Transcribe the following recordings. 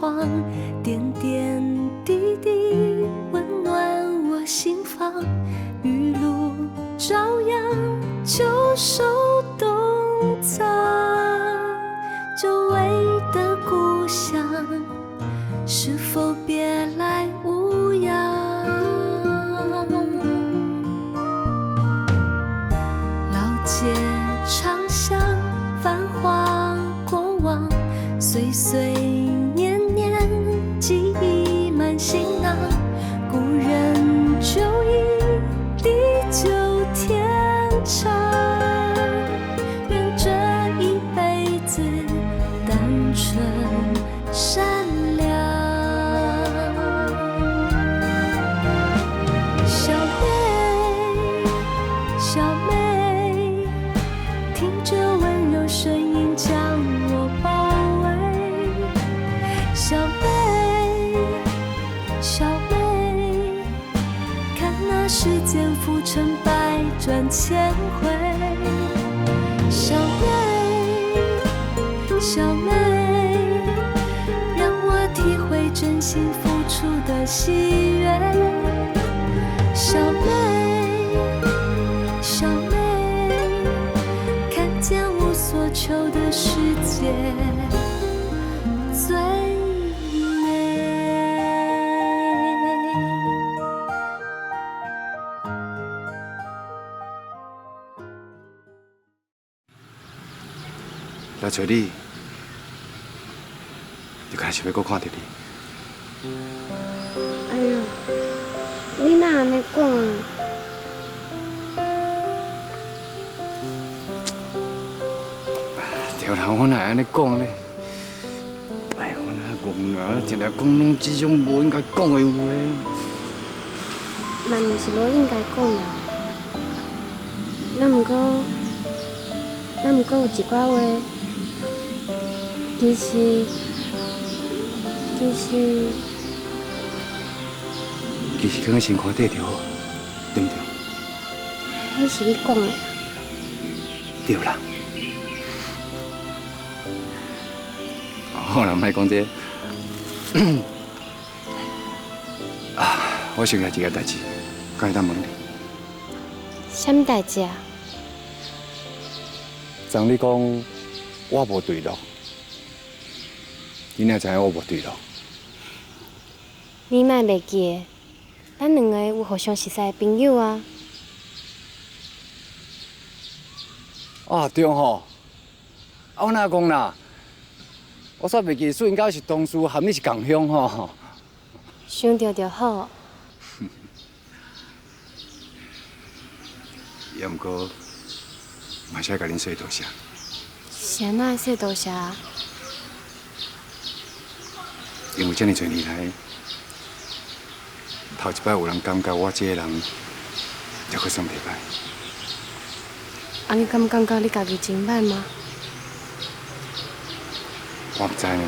晃，点点滴滴温暖我心房。雨露朝阳，旧手冬藏，久违的故乡，是否别来无恙？老街长巷，繁华过往，岁岁年年，记忆满行囊。故人就已地久天长，愿这一辈子单纯善良。小妹，小妹，听着温柔声音将我包围。小妹，小妹，看那世间浮沉百转千回。小妹，小妹，让我体会真心付出的喜悦。小妹，小妹，看见无所求的世界最美。来找你，就开始要搁看到你。哎呦，你哪安尼讲啊？对啦，我哪会安尼讲呢？哎，我哪戆啊，定来讲拢这种无应该讲的话。嘛，毋是无应该讲啦。咱毋过有一寡话，其实，可能先看底着好，对不对？迄是你讲的。对啦。好啦，莫讲这啊，我想起来一件代志，敢会当问你？什么代志啊？昨你讲我无对路，你哪知影我无对路？你莫袂记的，咱两个有互相熟悉的朋友啊。啊，对吼，啊，我哪讲啦？我煞袂记，虽然讲是同事，含你是共乡吼。想到就好。也毋过，嘛是要甲恁说多谢。是安怎会说多谢啊？因为这么多年来，头一摆有人感觉我这个人，还阁算袂歹。啊，你敢感觉你家己真歹吗？我毋知呢，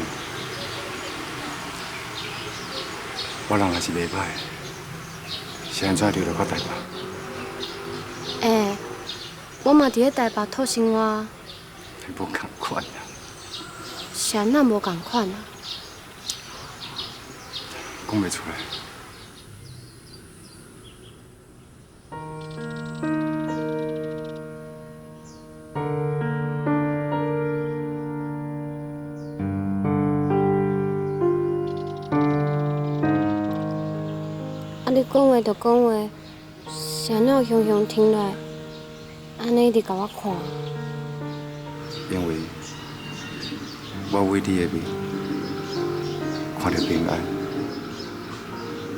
我人也是袂歹，是安怎流落到台北？我嘛伫咧台北讨生活，无共款啊！是安怎无共款啊？讲袂出来。啊，你讲话就讲话，是安怎有雄雄听来？安尼一直甲我看。因为我为你的面，看到平安，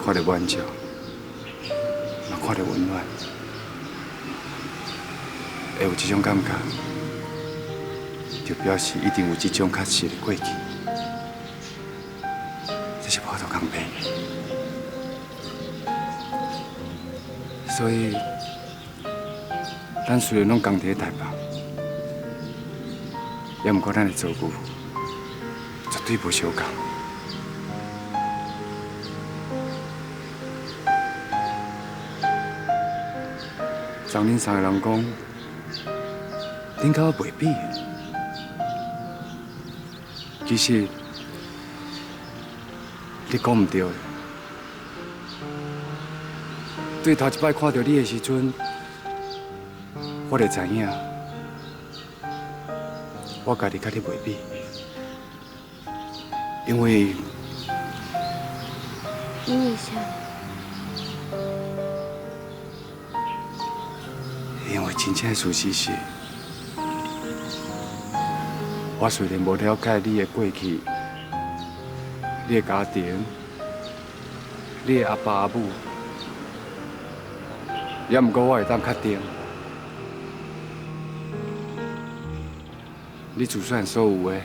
看到满足，也看到温暖，会有这种感觉，就表示一定有这种确实的过去，这是普通空白。所以，咱虽然拢共伫台北，也毋过咱的遭遇绝对无相共。昨恁三个人讲，恁甲我袂比的，其实你讲唔对的。对头一摆看到你的时阵，我就知影，我家己甲你袂比，因为啥？因为真正的事实是，我虽然无了解你的过去、你的家庭、你的阿爸阿母，也毋过我会当确定，你自选所有的，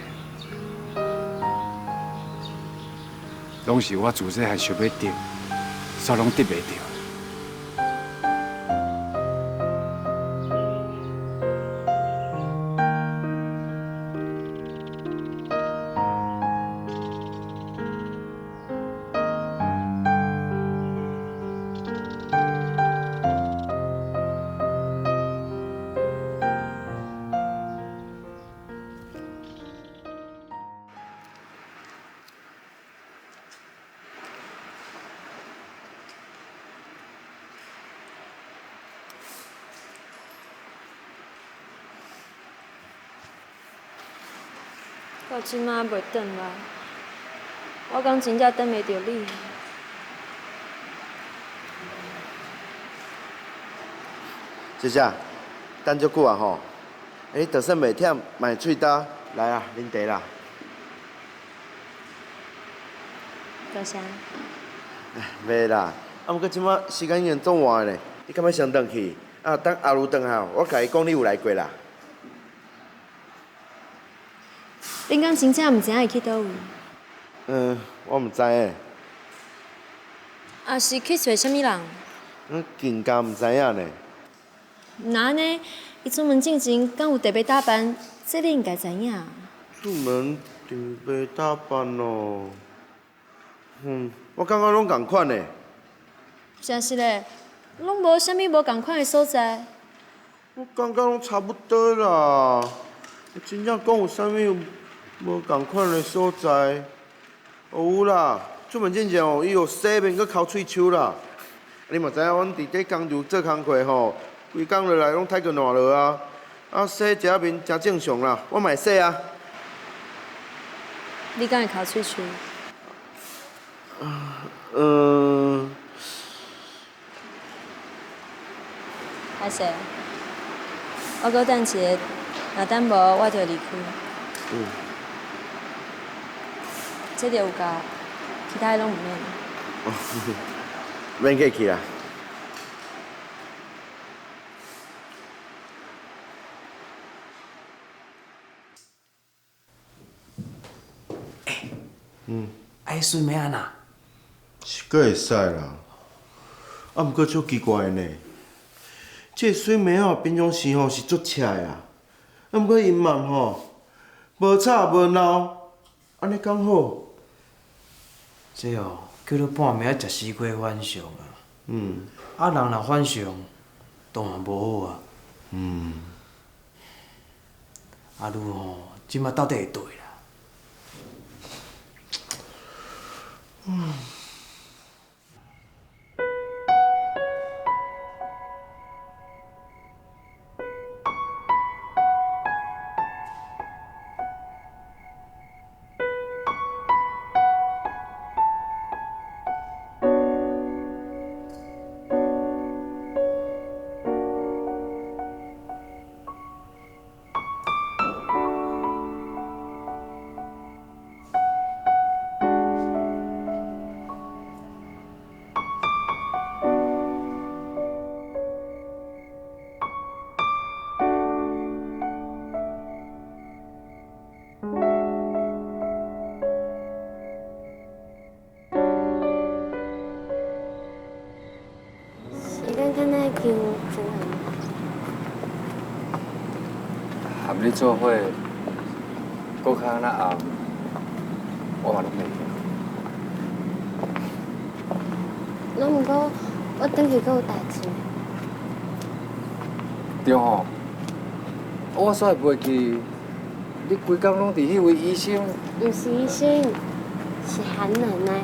拢是我自细汉想要得，却拢得袂到。到即马袂转来，我讲真正等袂着你。姐姐，等足久啊吼！你就算袂忝，卖喙焦，来啊，啉茶啦。多谢。袂啦，啊，毋过即马时间已经做晚咧，你敢要先转去？啊，等阿如转后，我甲伊讲你有来过啦。恁敢真正毋知影伊去倒位？我毋知诶。啊，是去找啥物人？更加毋知影呢。那安尼，伊出门进前敢有特别打扮？这你应该知影。出门特别打扮哦。我感觉拢共款呢。真是嘞，拢无啥物无共款的所在。我感觉拢差不多啦。真正讲有啥物无共款的所在？有啦，出门之前哦，伊有洗面佮抠喙鬚啦。你嘛知影，阮伫底工厂做工课吼，规工落来拢太过烂落啊。啊，洗一下面真正常啦，我嘛会洗啊。你敢会抠喙鬚？歹势，我搁等一下，若等无我就离开。这就有够，其他的拢毋免。免客气啦。爱水要安那？是个会使啦，啊，毋过足奇怪呢。这水楣哦，平常时吼是足赤的啊，啊，毋过因嘛吼，无吵无闹，安尼刚好。这哦，叫做半暝食西瓜反常啊。啊，人若反常，当然无好啊。阿如吼，即马到底会对啦。含你做伙，搁较安那暗，我嘛拢袂晓。拢毋过，我转去阁有代志。对吼，我煞会袂记，你规工拢伫迄位医生。毋是医生，是韩奶奶。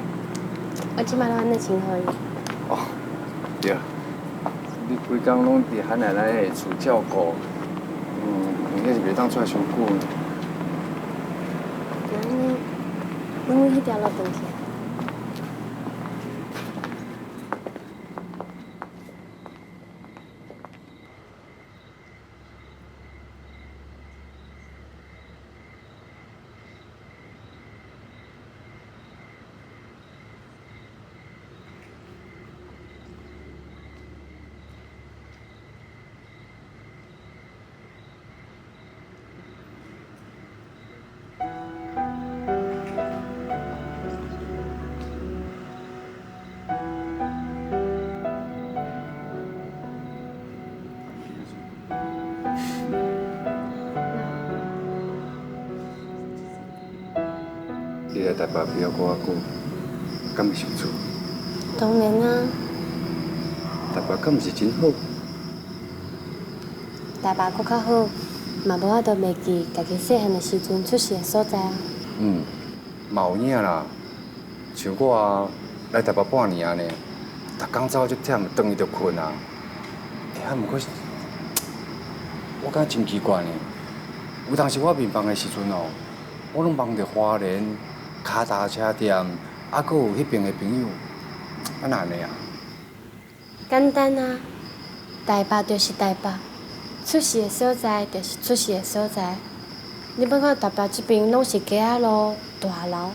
我即摆拢安尼请好伊。哦，对，你规工拢伫喊奶奶的厝照顾，迄是袂当出来伤久呢。那安尼，阮往迄条路转去。你来台北比较过久，敢会想厝？当然啊，台北敢毋是真好？台北搁较好，嘛无法度袂记家己细汉的时阵出世的所在啊。嘛有影啦。像我啊，来台北半年安尼，逐工走足忝，转去就困啊。毋过，我感觉真奇怪呢。有当时我面房的时阵哦，我拢梦着花莲、脚踏车店，还佫有迄边的朋友，安那安尼啊？简单啊，台北就是台北，出世的所在就是出世的所在。你要看台北这边拢是街仔路、大楼，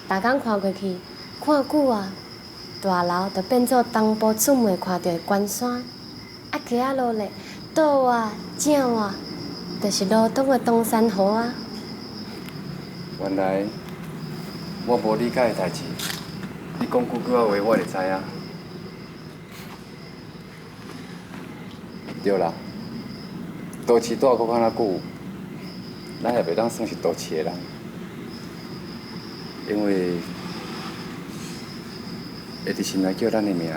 逐工看过去，看久啊，大楼就变做东部厝袂看到的关山，啊街仔路咧，倒啊、正啊，就是罗东的东山河啊。原来我无理解的代志，你讲几句仔话我就知影。对啦，都市住搁较哪久，咱也袂当算是都市的人，因为会伫心内叫咱的名的，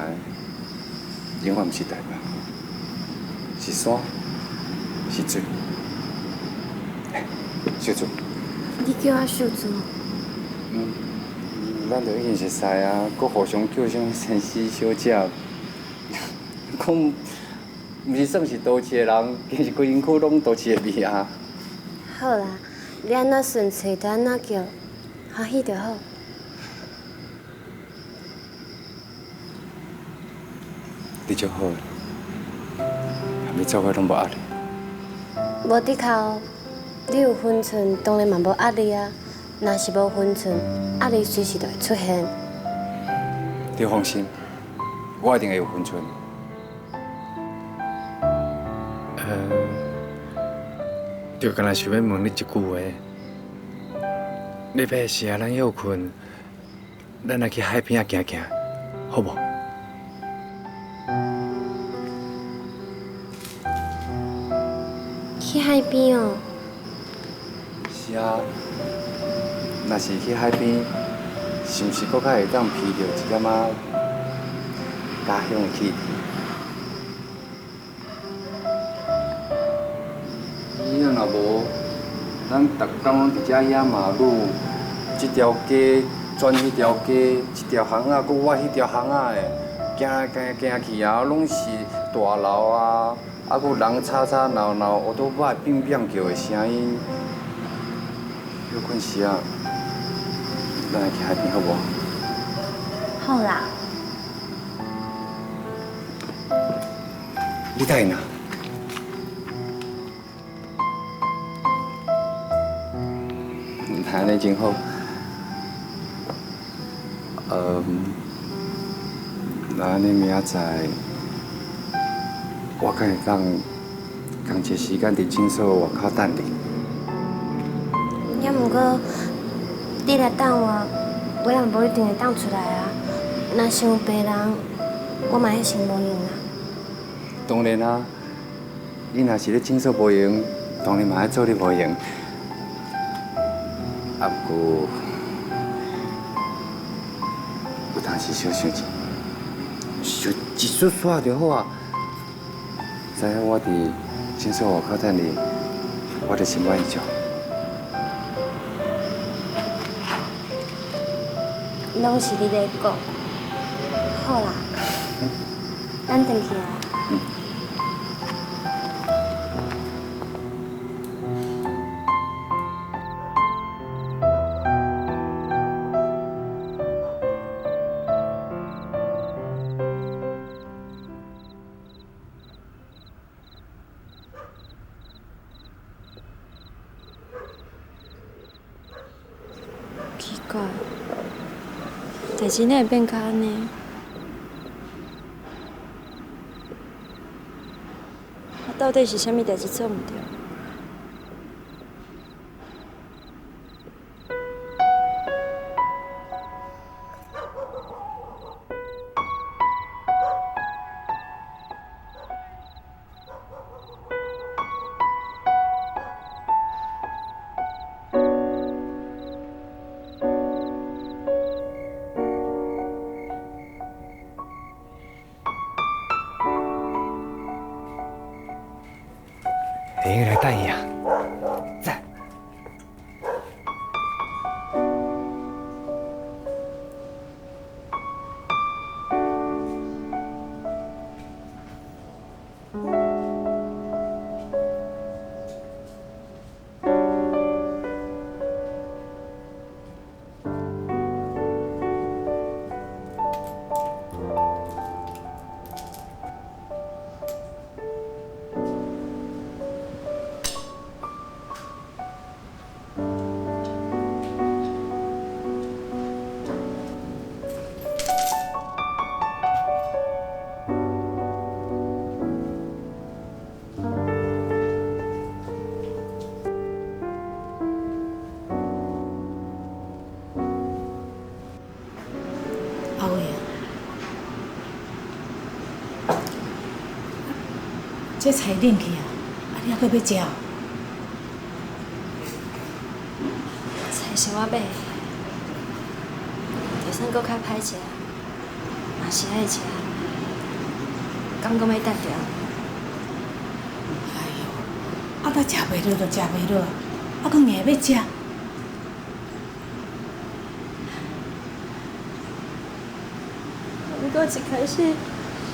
永远毋是台北，是山，是水。小主。你叫我秀珠，咱就已经熟识啊，搁互相叫声先生小姐，讲毋是算是都市的人，其实规身躯拢都市的味啊。好啦，你安怎顺嘴就安怎叫，欢喜就好。你足好，你做伙拢无压力。无伫靠，你有分寸，当然嘛无压力啊。若是无分寸，压力随时就会出现。你放心，我一定会有分寸。就干那想要问你一句话，礼拜时啊，咱休困，咱来去海边啊行行，好无？去海边哦。是啊，若是去海边，是毋是搁较会当闻到一点仔家乡的气味？以后若无，咱逐工拢伫遮野马路，这条街转迄条街，一条巷仔搁我迄条巷仔的，行来行去啊，拢是大楼啊，啊，搁人吵吵闹闹，乌托邦乒乒叫的声音。有困时啊，咱来去海边好无？好啦，你答应啊？安尼真好。那安尼明仔载，我敢会当同一时间伫诊所外口等你。也毋过，你来等我，我也无一定会等出来啊。若是有病人，我嘛迄时无用啊。当然啊，你若是咧诊所无用，当然嘛爱做你无用。啊，不过有当时小想想一撮撮就好啊。知影我伫诊所外口等你，我就心满意足。拢是你咧讲，好啦，咱回去啊。奇怪，代志哪会变甲安尼？到底是啥物代志做毋对？等下来带伊啊！在。阿伟啊，这菜冷去啊，你还阁要食哦？菜是我买的，就算搁较歹食，嘛是爱食。敢讲要单调？哎呦，咱食袂落就食袂落，搁硬要食。毋过一开始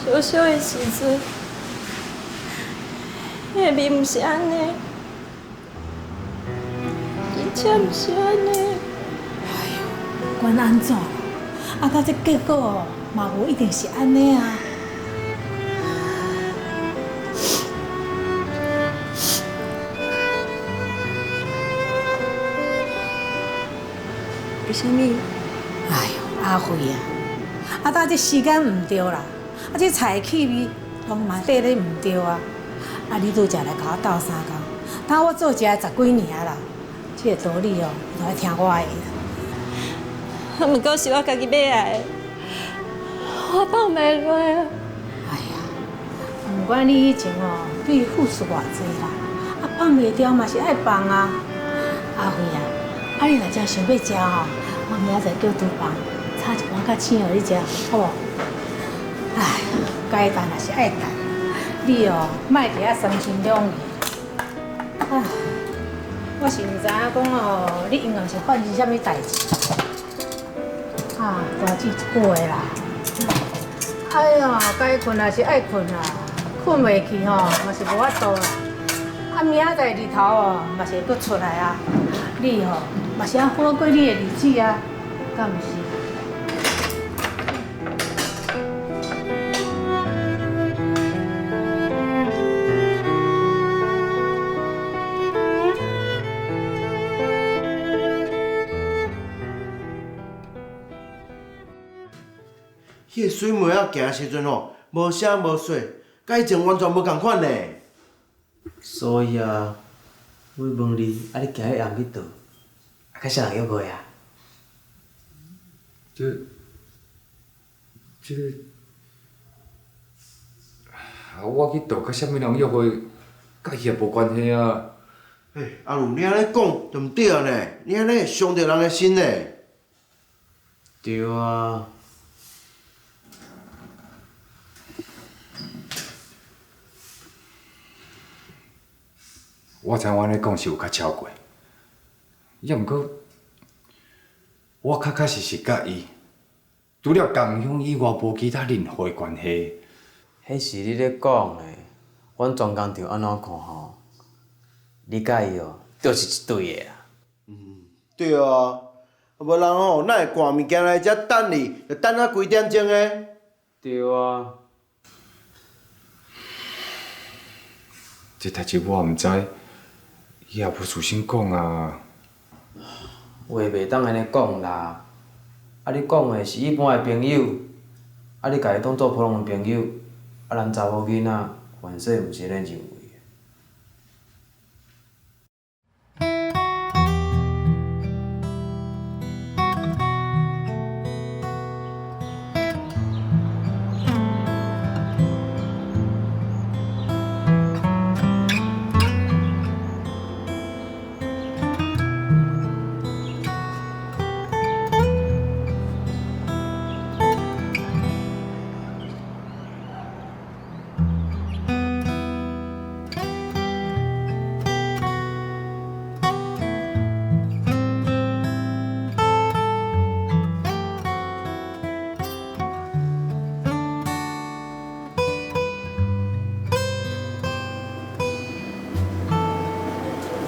小小的时阵，迄个味毋是安尼，而且毋是安尼。哎呦，管安怎？这结果哦，嘛无一定是安尼啊。为什么？哎呦，阿辉啊，这时间毋对啦，这菜气味拢嘛缀咧毋对啊。你拄则来甲我斗3工，等我做食10几年啦，这个道理哦，都爱听我的啦。毋过是我家己买来的，我放袂落啊。哎呀，毋管你以前哦，对伊付出偌济啦，放袂掉嘛是爱放啊。阿辉你若真想要食吼，我明仔载叫厨房炒一碗较青互你食，好无？哎，该等也是爱等，你哦，莫伫遐三心两意。唉，我是毋知影讲哦，你因为是发生啥物代志？大志一过啦。哎呀，该困也是爱困啦，困袂去吼，嘛是无法度啦。明仔载日头哦，嘛是会搁出来啊。你吼，嘛是要好过你的日子啊，敢毋是？迄个水门仔行的时阵吼，无声无息，甲以前完全无共款呢。所以啊，我问你，你今日暗去倒？较啥人约会啊？这个，我去倒，甲啥物人约会，甲伊也无关系啊。阿鲁，你安尼讲就毋对呢，你安尼会伤着人的心呢。对啊。我知我安尼讲是有较超过，也毋过，我确实是甲伊除了共乡以外，无其他任何关系。迄是你咧讲的，阮专工场安怎看吼？你甲伊哦，就是一对的啦。对啊，无人吼，哪会赶物件来遮等你，就等啊几点钟的？对啊。这代志我毋知，伊也无事先讲啊。话袂当安尼讲啦。啊，你讲的是一般的朋友，啊，你家己当做普通的朋友，啊，咱查某囡仔凡事毋是咱认为。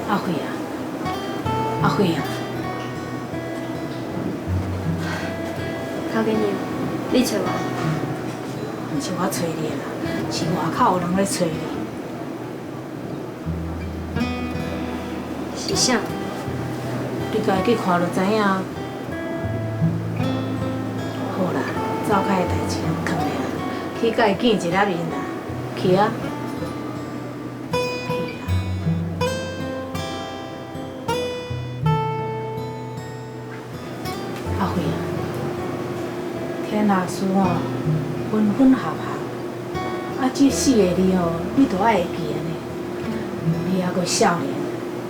阿辉啊，阿辉啊，头家娘，你找我？毋是我找你啦，是外口有人咧找你。是啥？你家己去看就知影。好啦，走开的代志通藏咧啦，去甲伊见一粒面啦，去啊！阿辉啊，天下事哦，分分合合，啊，这4个字哦，你都爱会记安尼。你还阁少年，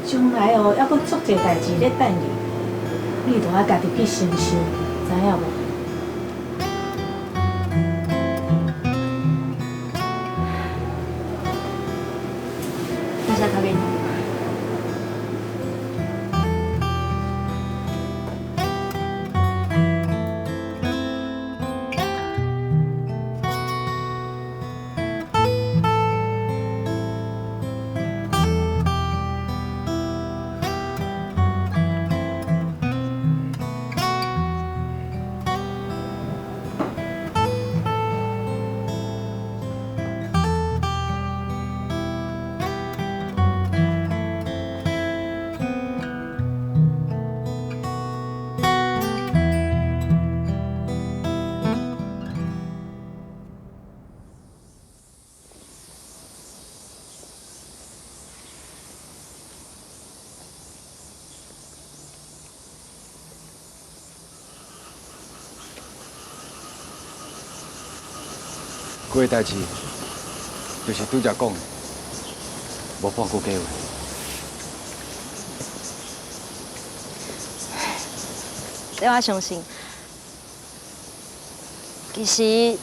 将来哦，还阁足侪代志咧等你，你都爱家己去承受，知影无？多谢头家娘。过个代志，就是拄则讲的，无半句假话。这我相信。其实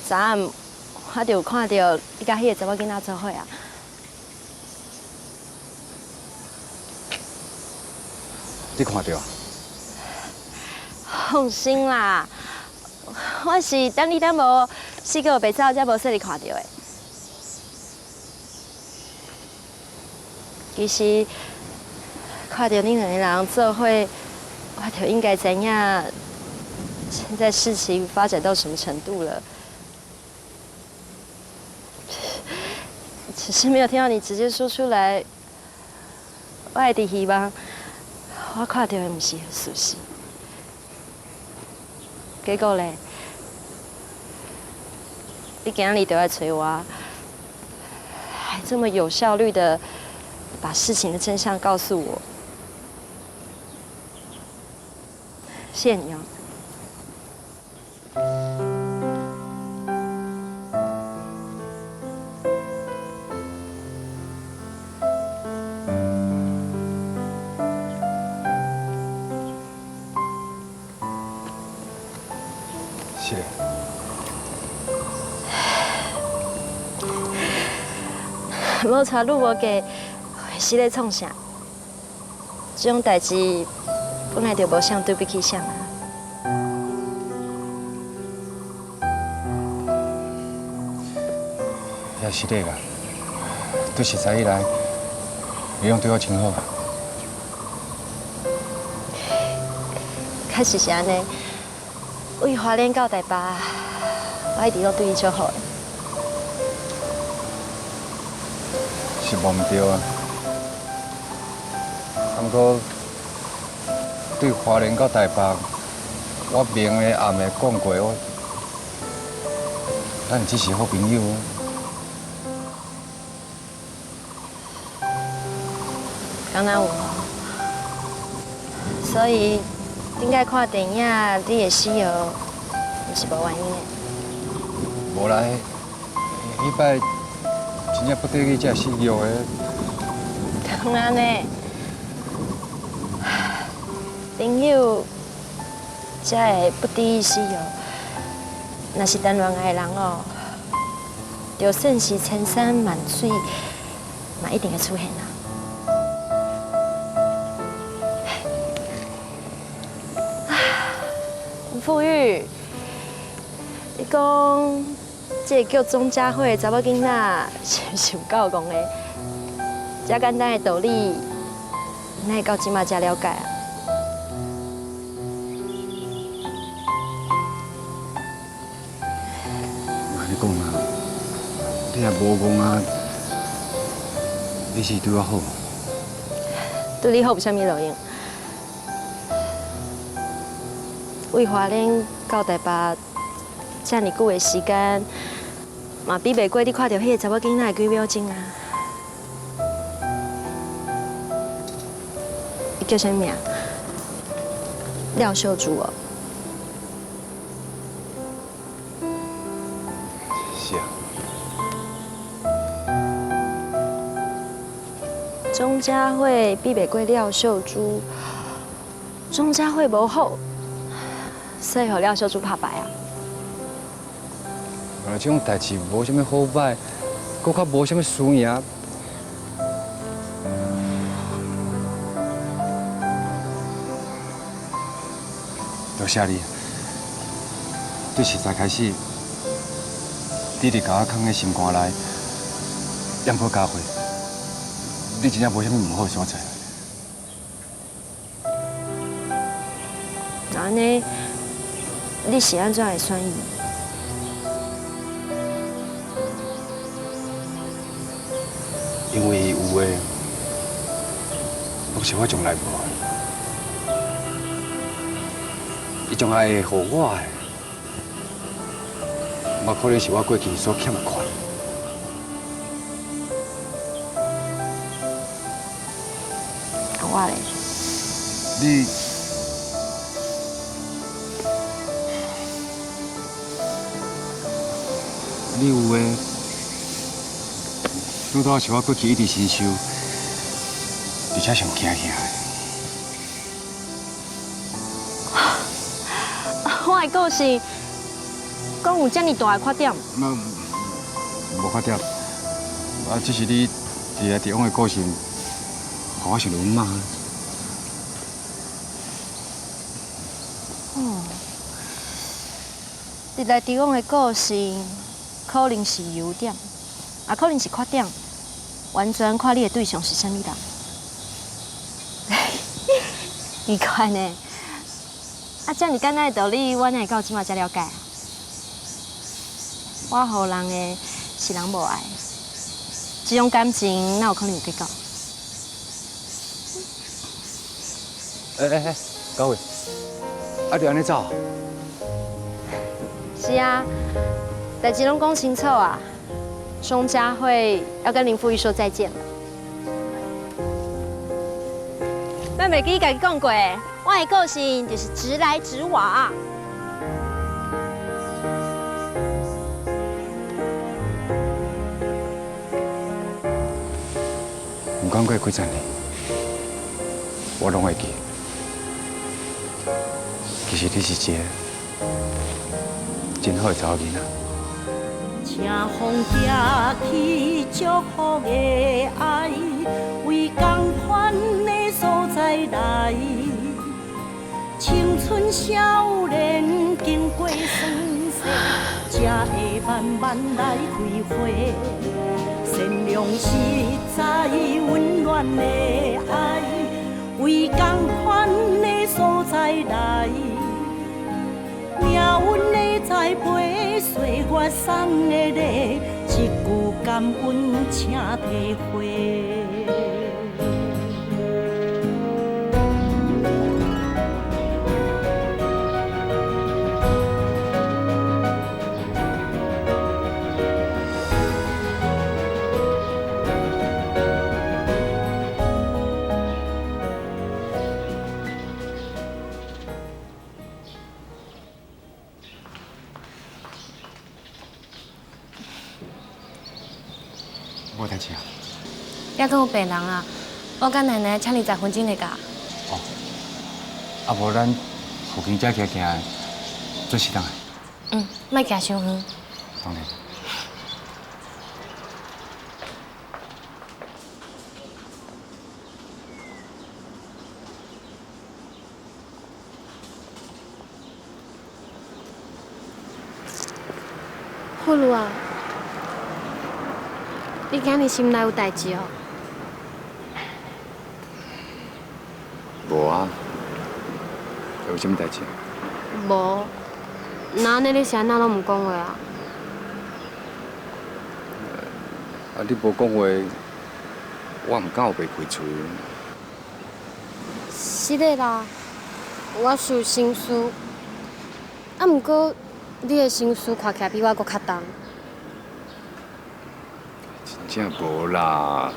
昨暗我就有看到你甲迄个查某囡仔做伙啊。你看到啊？放心啦，我是等你等无4个月白走，才无说你看到的。其实看到恁两个人做伙，我就应该知影现在事情发展到什么程度了。只是没有听到你直接说出来，我还伫希望我看到的不是事实。结果嘞，你今日都来催我，还这么有效率的把事情的真相告诉我，谢谢你哦。是的。无查愈无嫁，是咧创啥？这种代志本来就无相对比起啥啊。也是的啦。对实在以来，你拢对我真好。确实是安尼。为花莲到台北，我一直都对伊足好的。是无毋对啊。不过对花莲到台北，我明的暗的讲过，咱只是好朋友。当然有，所以顶摆看电影你会死哦，毋是无原因的。无啦，迄摆真正不得已才死药的。当然呢，朋友才会不得已死药。若是谈恋爱的人哦，就算是千山万水，嘛一定会出现啊。富裕，你讲这个叫钟佳慧的查某囡仔，是不是有够讲的？这简单的道理，哪会到即马才了解啊？你讲啊，你若无讲啊，你是对我好。对你好有啥物路用？为花莲到台北这么久的时间，嘛比袂过你看到迄个查某囡仔的几秒钟啊！伊叫啥名？廖秀珠哦。是啊。钟佳慧比袂过廖秀珠，钟佳慧无好。所以，互廖秀珠拍牌啊！这种代志无啥物好歹，搁较无啥物输赢。多谢你，对实在开始，你伫甲我放在心肝内，也好加惠。你真正无啥物唔好所在。安尼。你是安怎会选伊？因为有诶，拢是我从来无的。伊从来会互我的，无可能是我过去所欠的款。我咧？你。你有诶，拄到是我过去一直承受，而且上惊吓的。我的个性，讲有遮尔大的缺点。无缺点，只是你伫来伫往的个性，互我想到骂。伫来伫往的个性。可能是优点，也可能是缺点，完全看你的对象是啥物人。奇怪呢，这么简单的道理，我哪会到即马才了解？我互人的是人无爱，这种感情哪有可能有结果？高伟，就安尼走？是啊。代志拢讲清楚啊！钟佳慧要跟林富裕说再见了。咱袂记你家己讲过，我的个性就是直来直往。唔管过几十年，我拢会记。其实你是一个真好的查某囡仔。请风寄去祝福的爱，为同款的所在来。青春少年经过酸涩，正会慢慢来开花。善良实在温暖的爱，为同款的所在来。命运的栽培，岁月送的礼，一句感恩，请体会。我代志啊。要跟有病人啊，我甲奶奶请20分钟的假。哦。啊，无咱附近遮行行，准时倒来。莫行伤远。当然。富如啊，你今日心内有代志哦？无啊，有啥物代志？无，那安尼你是安怎拢唔讲话啊？啊，你无讲话，我唔敢有袂开嘴。是的啦，我是有心事，啊，毋过你的心事看起来比我搁较重。真正无啦，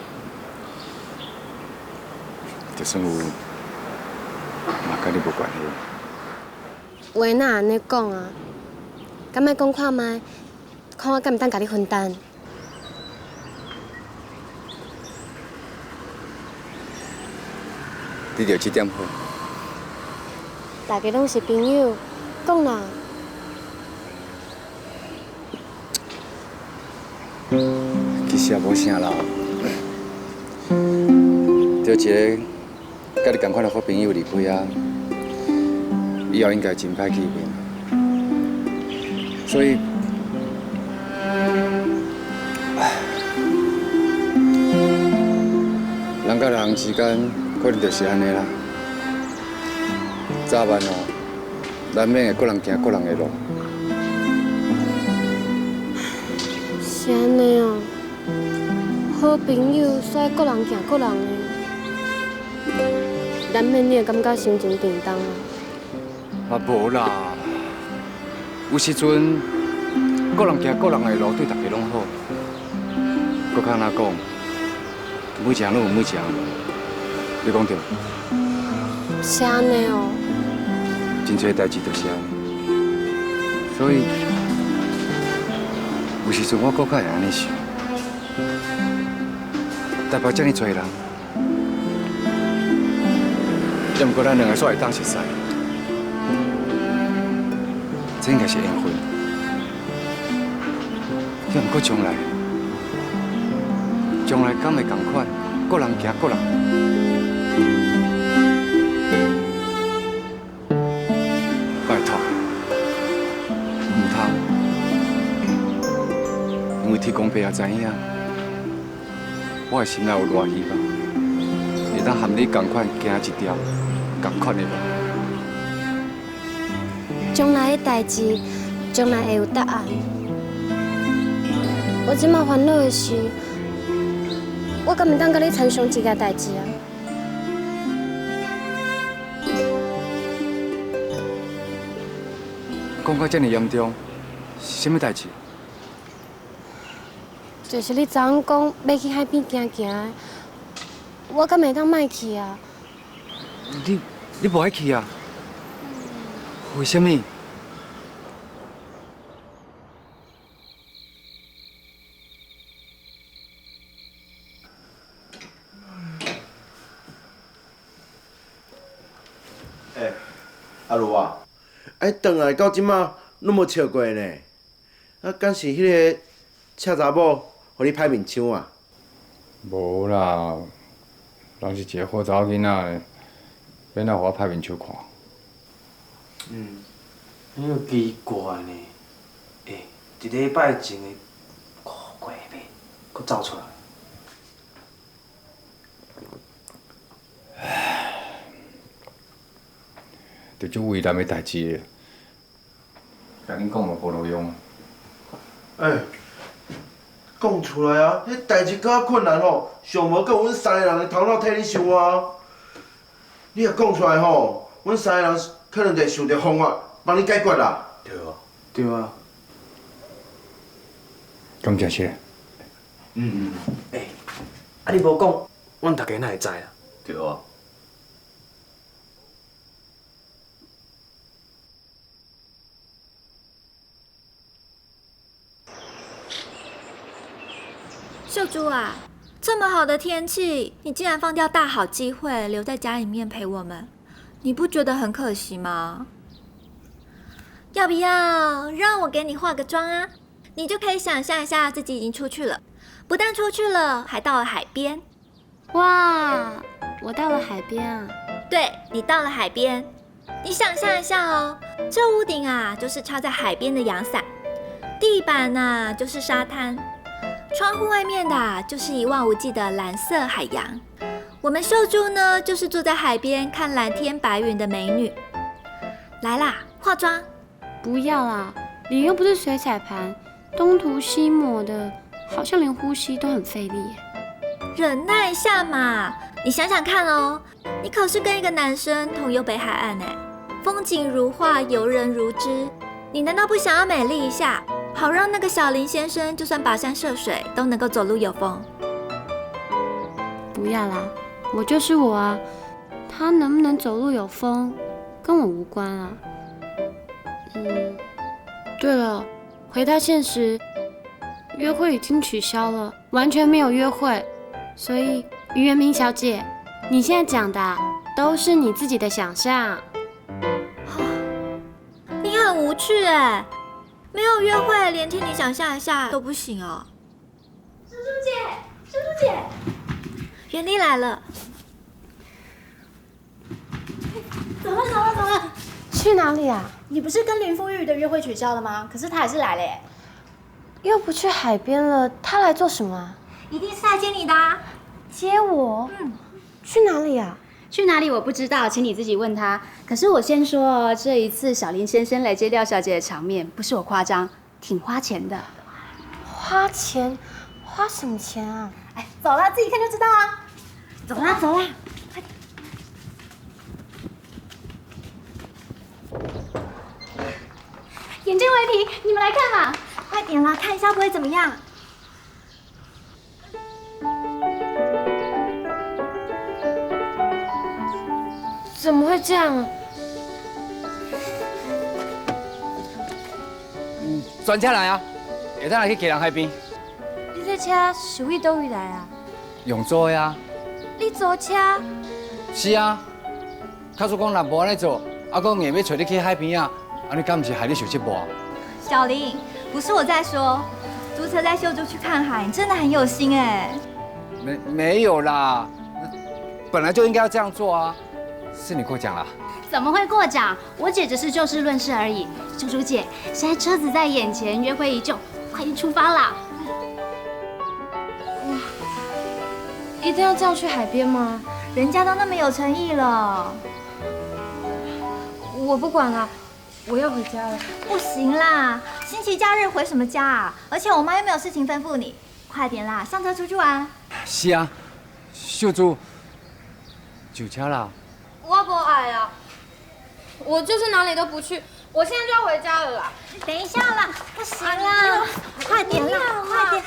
就算有，嘛甲你无关系。话哪安尼讲啊？敢莫讲看卖，看我敢毋当甲你分担？你着这点好。大家拢是朋友，讲啦。其实也无啥啦，就一个甲你同款的好朋友离开啊，以后应该真歹见面。所以，人甲人之间可能就是安尼啦。早晚哦，难免会个人行个人的路。是安尼哦，好朋友煞个人行个人的，难免你会感觉心情沉重啊。啊无啦，有时阵个人行个人的路，对大家拢好。搁较安怎讲，每一项拢有每一项路，你讲对无？是安尼哦。真侪代志就是安尼，所以有时阵我搁较会安尼想，台北遮尔多人，要毋过咱两个煞会当熟识，这应该是缘分。要毋过将来敢会同款，个人行个人。拜托，唔通，因为天公伯也知影，我的心内有偌希望，会当和你同款行一条同款的路。将来的代志，将来会有答案。我即马烦恼的是，我敢毋当甲你参详一件代志啊？讲到这么严重，是什么代志？就是你昨昏讲要去海边行行的，我敢会当莫去啊？你无爱去啊？为什么？阿如啊，转来到即马拢无笑过呢。啊，敢是迄个赤查某，互你歹面相啊？无啦，人是一个好查某囡仔，免来互我歹面相看。你又奇怪呢？一礼拜前的古怪味，搁走出来。就种为难的代志的，甲恁讲嘛无路用。讲出来啊！迄代志较困难吼，上无够阮三个人的头脑替你想啊！你若讲出来吼，阮三个人可能就会想着方法帮你解决啦。对啊，对啊。感谢谢。啊你无讲，阮大家哪会知啊？对啊。秀珠啊，这么好的天气，你竟然放掉大好机会，留在家里面陪我们，你不觉得很可惜吗？要不要让我给你化个妆啊？你就可以想象一下自己已经出去了，不但出去了，还到了海边。哇，我到了海边啊！对，你到了海边，你想象一下哦，这屋顶啊就是插在海边的阳伞，地板啊就是沙滩。窗户外面的就是一望无际的蓝色海洋，我们秀珠呢，就是坐在海边看蓝天白云的美女。来啦，化妆。不要啦，脸又不是水彩盘，东涂西抹的，好像连呼吸都很费力耶。忍耐一下嘛，你想想看哦，你可是跟一个男生同游北海岸哎，风景如画，游人如织，你难道不想要美丽一下？好让那个小林先生就算跋山涉水都能够走路有风。不要啦，我就是我啊，他能不能走路有风，跟我无关啊。对了，回到现实，约会已经取消了，完全没有约会，所以于元平小姐，你现在讲的都是你自己的想象。你很无趣哎。没有约会，连替你想象一下都不行哦。叔叔姐，叔叔姐，袁丽来了。走了。去哪里啊？你不是跟林富玉的约会取消了吗？可是他还是来了耶。又不去海边了，他来做什么啊？一定是来接你的啊。接我？去哪里啊？去哪里我不知道，请你自己问他。可是我先说，这一次小林先生来接廖小姐的场面，不是我夸张，挺花钱的。花钱？花什么钱啊？哎，走了，自己看就知道啊。走啦，快点。眼睛为凭，你们来看嘛。快点啦，看一下会不会怎么样？怎么会这样啊？专车来啊，下趟来去基隆海边。你这车是为倒位来啊？用租的啊。你租车？是啊。假使讲若无安尼做，啊，讲硬要找你去海边啊，啊，你敢不是害你受折磨啊？小林，不是我在说，租车带秀珠去看海，你真的很有心哎。没有啦，本来就应该要这样做啊。是你过奖啦。怎么会过奖？我姐只是就事论事而已。秀珠姐，现在车子在眼前，约会已久，快点出发啦！一定要这样去海边吗？人家都那么有诚意了。我不管了，我要回家了。不行啦，星期假日回什么家啊？而且我妈又没有事情吩咐你，快点啦，上车出去玩。是啊，秀珠，就车啦。我不爱啊，我就是哪里都不去，我现在就要回家了啦。等一下啦，不行啦，快点啦，快点，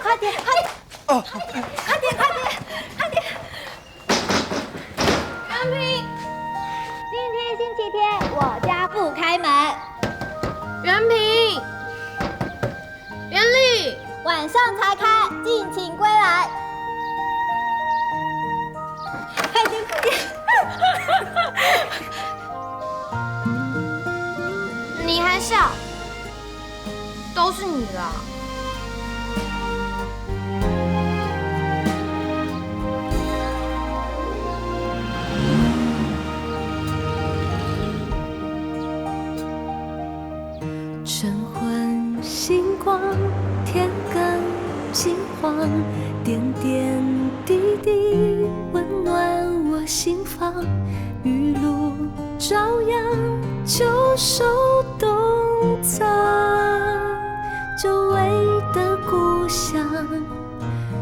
快点！哦，快点！袁平，今天星期天，我家不开门。袁平，袁丽，晚上才开，敬请归来。快点！你还笑？都是你啦！晨昏点点滴滴温暖我心房，雨露朝阳，秋收冬藏，久违的故乡，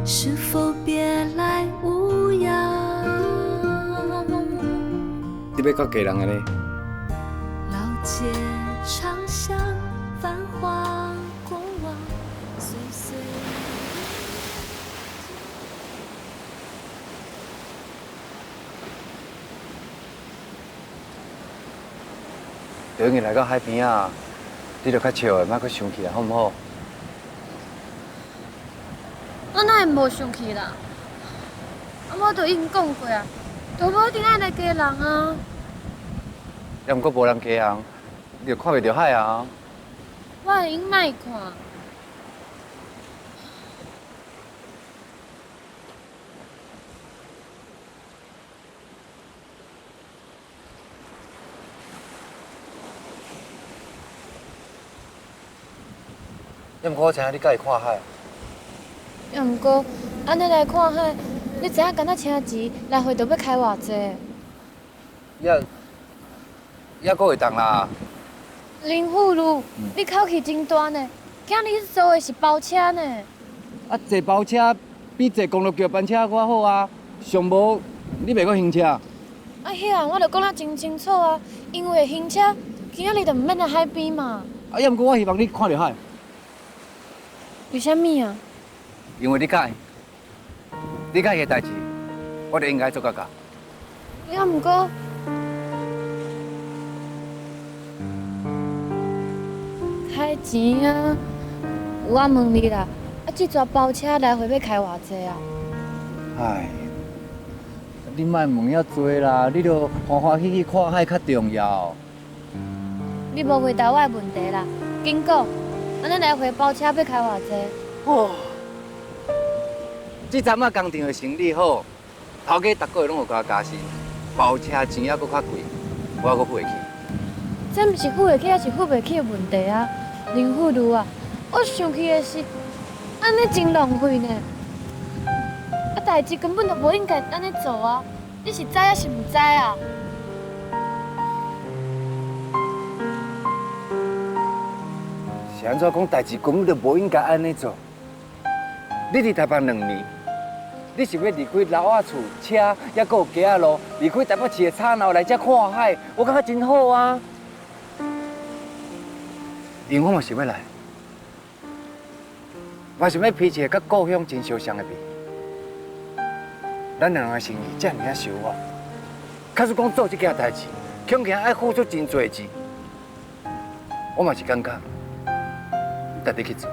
是否别来无恙？你要到家人的呢？老街长巷，繁华过往，岁岁。等于来到海边啊，你着较笑的，莫阁生气啊，好唔好？我哪会无生气啦？我都已经讲过啊，都无一定爱来家人啊。要毋过无人家人，你就看袂到海啊。我会用卖看。要毋过我请你甲伊看海。要毋过，安尼来看海，你知影敢若车钱来回都要开偌济？也阁会当啦。林富路，你口气真大呢！今日坐的是包车呢。啊，坐包车比坐公路桥班车较好啊。上无，你袂阁行车。啊，迄样我著讲得真清楚啊，因为行车今仔日就毋免来海边嘛。啊，要毋过我希望你看到海。为虾米啊？因为你介意，你介意的代志，我就应该做到到。要毋过，开钱啊！我问你啦，啊，这撮包车来回要开偌济啊？唉，你莫问遐多啦，你着欢欢喜喜看海较重要。你无回答我的问题啦，紧讲，安尼来回包车要开偌济？哦，这阵仔工程的生意好，头家逐个月拢有甲我加薪，包车钱还阁较贵，我还阁付得起。这毋是付得起还是付袂起的问题啊，林富如啊，我生气的是，安尼真浪费呢。啊，代志根本就无应该安尼做啊，你是知还是毋知啊？是安怎讲？代志根本就无应该安尼做。你伫台北2年，你是要离开老仔厝、车，还阁有家仔路，离开台北市的吵闹来遮看海，我感觉真好啊。因为我嘛是要来，我想要披一个甲故乡真相像的面。咱两人的生意遮尔啊相活，假使讲做这件代志，恐惊爱付出真侪钱，我嘛是感觉。值得去做，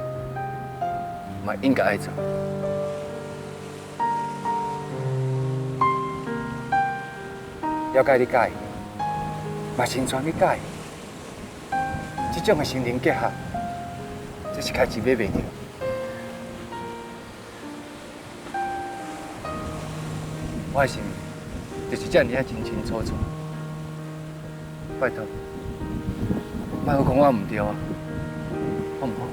嘛应该爱做。了解你介意，嘛成全你介意。这种的心灵结合，这是开钱买袂着。我的心就是这样真清楚楚。拜托，莫阁讲我唔对啊，好唔好？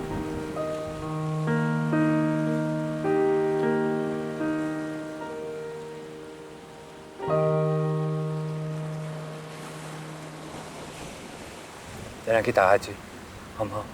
咱来去打下水，好唔好？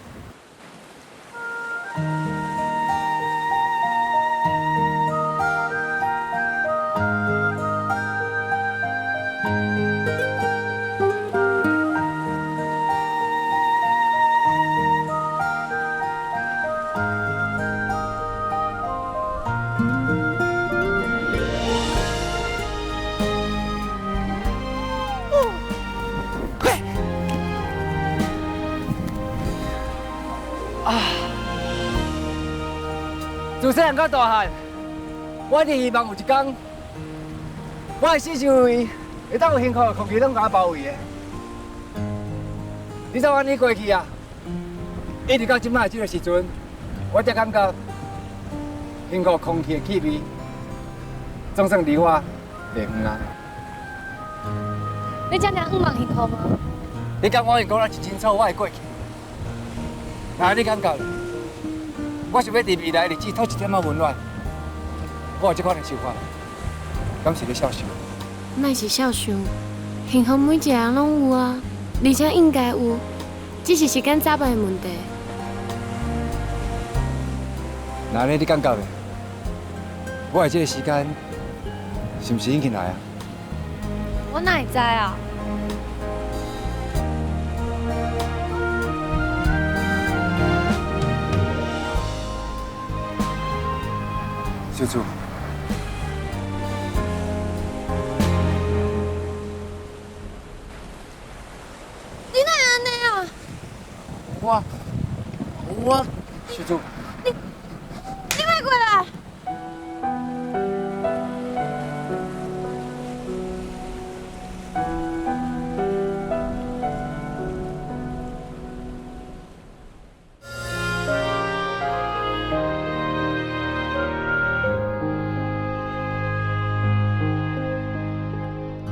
自细汉到大汉，我一直希望有一天，我的四周围会当有幸福的空气拢甲我包围的。你知我呢过去啊，一直到今摆这个时阵，我才感觉幸福空气的气味，总算离我袂远啊。你这样望幸福吗？你讲我讲得真清楚，我会过去。那你感觉？我想要伫未来的日子讨一点仔温暖，我有这款的想法，敢是咧孝顺？那是孝顺，幸福每一个人拢有啊，而且应该有，只是时间早晚的问题。那安尼你感觉咧？我的这个时间是不是已经来啊？我哪会知啊？小主，你哪会安尼啊？我，小主，你莫过来！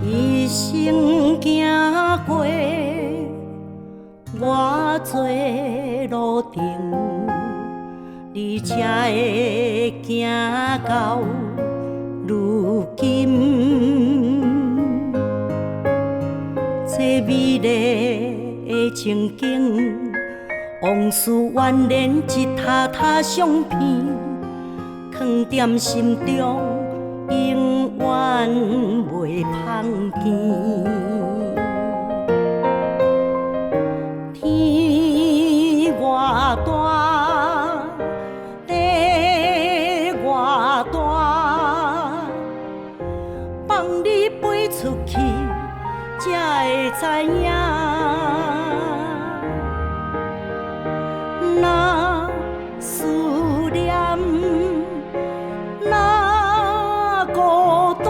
一生行过偌多路程，你才会行到如今。这美丽的情景，往事蜿蜒一沓沓相片，藏在心中。永远袂芳见。天偌大，地偌大，放你飞出去，才会知影。若思念，孤单，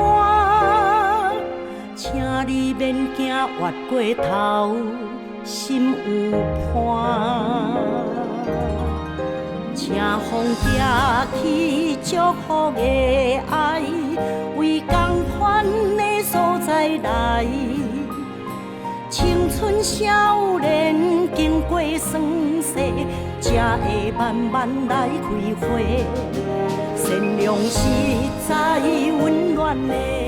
请你免惊越过头，心有伴。请风寄去祝福的爱，为同款的所在来。青春少年经过酸涩，才会慢慢来开花。善良实在温暖的。